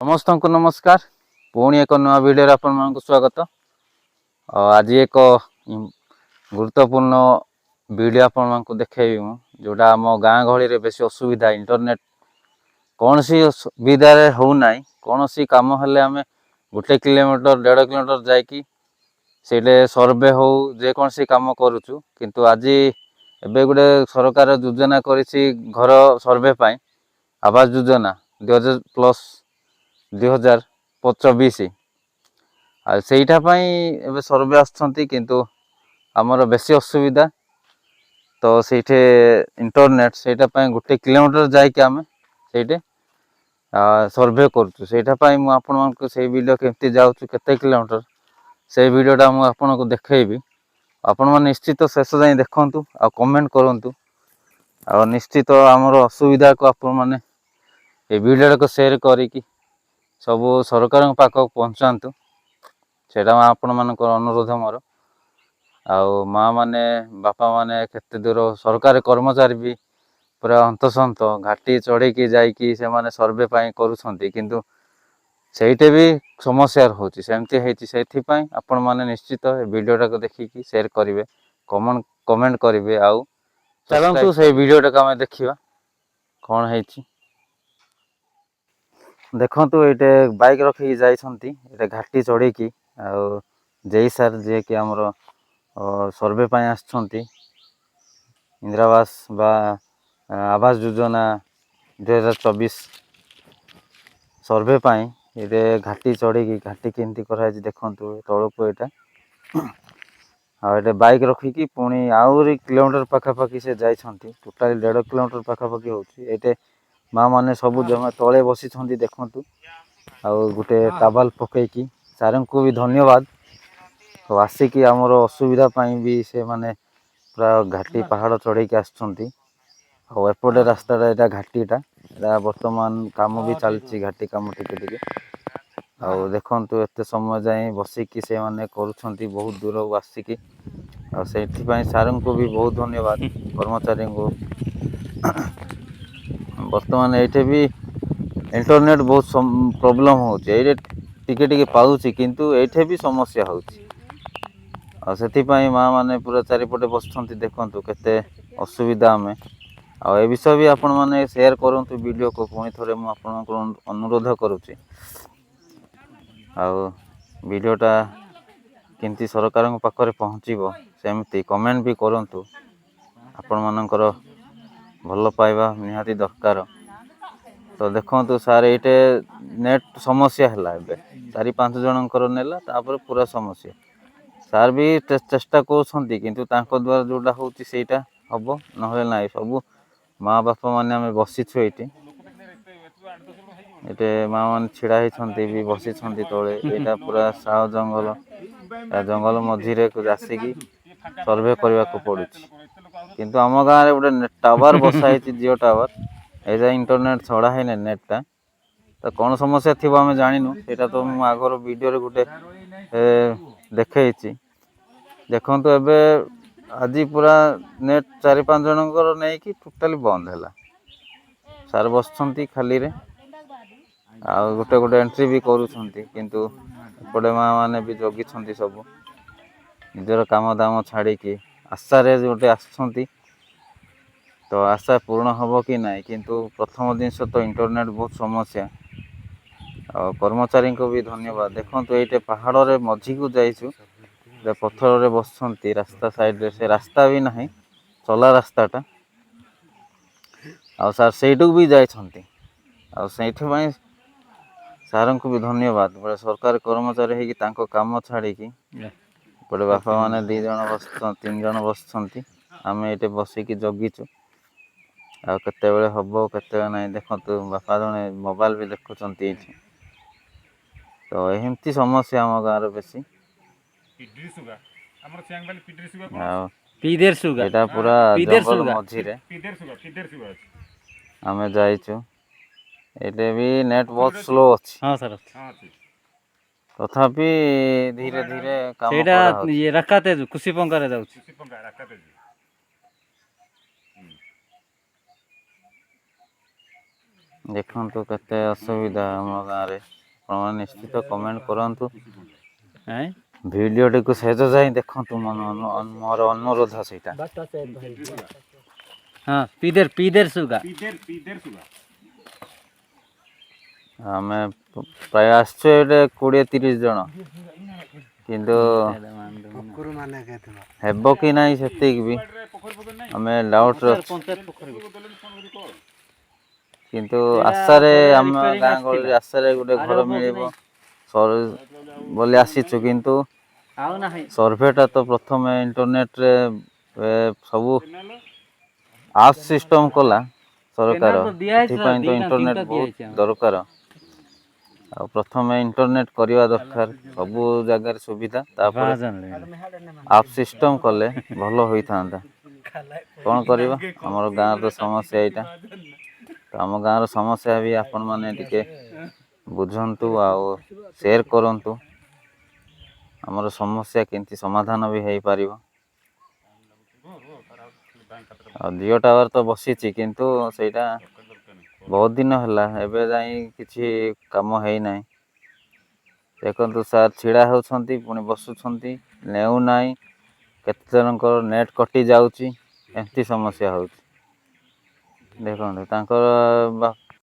समस्त को नमस्कार पुणी एक नुआ वीडियो आपण स्वागत। आज एक गुरुत्वपूर्ण वीडियो आपण देखी जोटा आम गाँ गहली बेसी असुविधा इंटरनेट कौन सी सुविधा होना कौन सी कम हेले आम 1 किलोमीटर 1.5 किलोमीटर जाकि से सर्वे हो जेकोसी कम करुचु किंतु आज एबे गोटे सरकार योजना करिछि घर सर्वे पाई आवास योजना 2024 आईटा सर्वे आसछंती किंतु आमर बेसी असुविधा तो सेठे इंटरनेट सेटा 1 किलोमीटर जाकि आम से सर्वे करुचु सेटा मु आपण मानक से वीडियो केमती जाउछु केते किलोमीटर से वीडियोटा मु आपण को देखैबी आपण मन निश्चित शेष जाई देखंतु आ कमेंट करंतु आ निश्चित आमर असुविधा को आपण माने ए वीडियो को शेयर करिकी सब सरकार पाख पहुँचातु से आपण मान अनुरोध मोर आउ माँ माने बापा माने केते दूर सरकारी कर्मचारी भी पूरा हंतसंत घाटी चढ़ी जाइकी से माने सर्वे पाई करूछंती किंतु सेठे भी समस्या होची सेमती हेची सेथि आपण माने निश्चित वीडियोटा को देखिकी शेयर करिवे कमेंट करिवे आउ चलंतु से वीडियोटा को हमें देखिबा कोन हेची देखंतु एटे बाइक रखी जाइछंती एटे घाटी चढ़ी की आउ जेई सर जे कि हमरो सर्वे पाई आछंती इंदिरावास बा आवास योजना 2024 सर्वे पाई ये घाटी चढ़ी की घाटी केमती कराई देखंतु तळको एटा आउ बाइक रखिकी पुणी आउरी किलोमीटर पाखापाखि से जाइछंती टोटाली 1.5 किलोमीटर पाखापाखि होची एटे माँ माने सबु जमा तले बसी छंती देखंतु आउ गुटे टावल पकेकी सारन को भी धन्यवाद तो आसिकी हमर असुविधा पाई भी से माने पूरा घाटी पहाड़ चढ़ी के आछंती आउ एपटे रास्ता एटा घाटीटा एटा वर्तमान काम भी चलची घाटी काम टिके टिके आउ देखंतु एते समय जाए बसिकी से माने करूछंती बहुत दूर आसिकी आ सेठी पई सारन को भी बहुत धन्यवाद कर्मचारी को वर्तमान एठे भी इंटरनेट बहुत प्रॉब्लम होचे एठे टिके टिके पाउची किंतु एठे भी समस्या होची आ सेठी पई माँ माने पूरा चारिपटे बसछंती देखंतु केते असुविधा हमें आ ए विषय भी आपण माने शेयर करंतु वीडियो को पुणी थरे मु आपण को अनुरोध करूची आ वीडियोटा किंती सरकार पाखरे पहुँचीबो सेमती कमेंट भी करंतु आपण मानकर भल पाइबा निहाती दरकार तो देखंतु सार एटे नेट समस्या हला एबे 4-5 जनकर नेला तापर पूरा समस्या सार भी चेष्टा करछंती किंतु तांको द्वारा जोटा होची सेटा हबो नहले नाइ सब माँ बापा माने आमे बसी छु एटे माँ माने छिड़ा हेछंती भी बसी छंती तळे एटा पूरा साव जंगल जंगल मझिरे को आसिकी सर्वे करबा को पड़ुची किंतु आम गाँव रे गोटे टावर बसा हेची जियो टावर एजा इंटरनेट छड़ा है नेटटा तो कौन समस्या थी आम जानिनु सेटा तो मु आगर वीडियो रे गोटे देखैछि देखंतु एबे आज पूरा नेट 4-5 जनकर नहीं कि टोटाली बंद हैला सार बसछंती खाली रे आ गोटे गोटे एंट्री भी करूछंती किंतु एपटे माँ माने भी जगी छंती सब निजर काम दाम छाड़ी की आशा रे गोटे आछंती तो आशा पूर्ण हम कि ना किंतु प्रथम जिनस तो इंटरनेट बहुत समस्या और कर्मचारी को भी धन्यवाद देखो ये पहाड़ रे मझी को जाइछु पत्थर रे बसछंती रास्ता साइड रे से रास्ता भी नहीं चला रास्ताटा आ सार सेठू भी जाइछंती आ सेठू भाई सार को भी धन्यवाद बड़े सरकार कर्मचारी है कि तांको काम छाड़ी की बड़े बापा माने 2 जन बस 3 जन बसछंती आमे एटे बसिकी जगीछु आ केते बेले हबो केते नहीं देखंतु बापा जने मोबाइल भी देखुचंती तो एमती समस्या हम गाँव रे बेसी एटा पूरा जंगल मझिरे आमे जाइछु एटे भी नेट बहुत स्लो अछि हां सर तथापि धीरे धीरे काम सेटा ये रकाते खुशी पंका रे जाउछि ଦେଖନ୍ତୁ କେତେ ଅସୁବିଧା ଆମ ଗାଁରେ। ଆପଣମାନେ ନିଶ୍ଚିତ କମେଣ୍ଟ କରନ୍ତୁ। ଭିଡ଼ିଓଟିକୁ ଶେଷ ଯାଇ ଦେଖନ୍ତୁ, ମୋର ଅନୁରୋଧ ସେଇଟା। ହଁ ପିଦେର ସୁଗା ଆମେ ପ୍ରାୟ ଆସିଛୁ ଏଇଠି 20-30 ଜଣ, କିନ୍ତୁ ହେବ କି ନାହିଁ ସେତିକି ବି ଆମେ ଡାଉଟ୍ରେ ଅଛୁ। କିନ୍ତୁ ଆଶାରେ ଆମ ଗାଁ ଗହଳିରେ ଆଶାରେ ଗୋଟେ ଘର ମିଳିବ ବୋଲି ଆସିଛୁ, କିନ୍ତୁ ସର୍ଭେଟା ତ ପ୍ରଥମେ ଇଣ୍ଟରନେଟ୍ରେ ସବୁ ଆପ୍ ସିଷ୍ଟମ୍ କଲା ସରକାର, ସେଥିପାଇଁ ତ ଇଣ୍ଟରନେଟ୍ ବହୁତ ଦରକାର। ଆଉ ପ୍ରଥମେ ଇଣ୍ଟରନେଟ୍ କରିବା ଦରକାର, ସବୁ ଜାଗାରେ ସୁବିଧା, ତାପରେ ଆପ୍ ସିଷ୍ଟମ୍ କଲେ ଭଲ ହୋଇଥାନ୍ତା। କ'ଣ କରିବା, ଆମର ଗାଁର ତ ସମସ୍ୟା ଏଇଟା। ତ ଆମ ଗାଁର ସମସ୍ୟା ବି ଆପଣମାନେ ଟିକେ ବୁଝନ୍ତୁ ଆଉ ସେୟାର କରନ୍ତୁ। ଆମର ସମସ୍ୟା କେମିତି ସମାଧାନ ବି ହେଇପାରିବ। ଆଉ ଜିଓ ଟାୱାର ତ ବସିଛି, କିନ୍ତୁ ସେଇଟା ବହୁତ ଦିନ ହେଲା, ଏବେ ଯାଇ କିଛି କାମ ହେଇନାହିଁ। ଦେଖନ୍ତୁ ସାର୍ ଛିଡ଼ା ହେଉଛନ୍ତି, ପୁଣି ବସୁଛନ୍ତି, ନେଉନାହିଁ। କେତେ ଜଣଙ୍କର ନେଟ୍ କଟି ଯାଉଛି, ଏମିତି ସମସ୍ୟା ହେଉଛି। ଦେଖନ୍ତୁ ତାଙ୍କର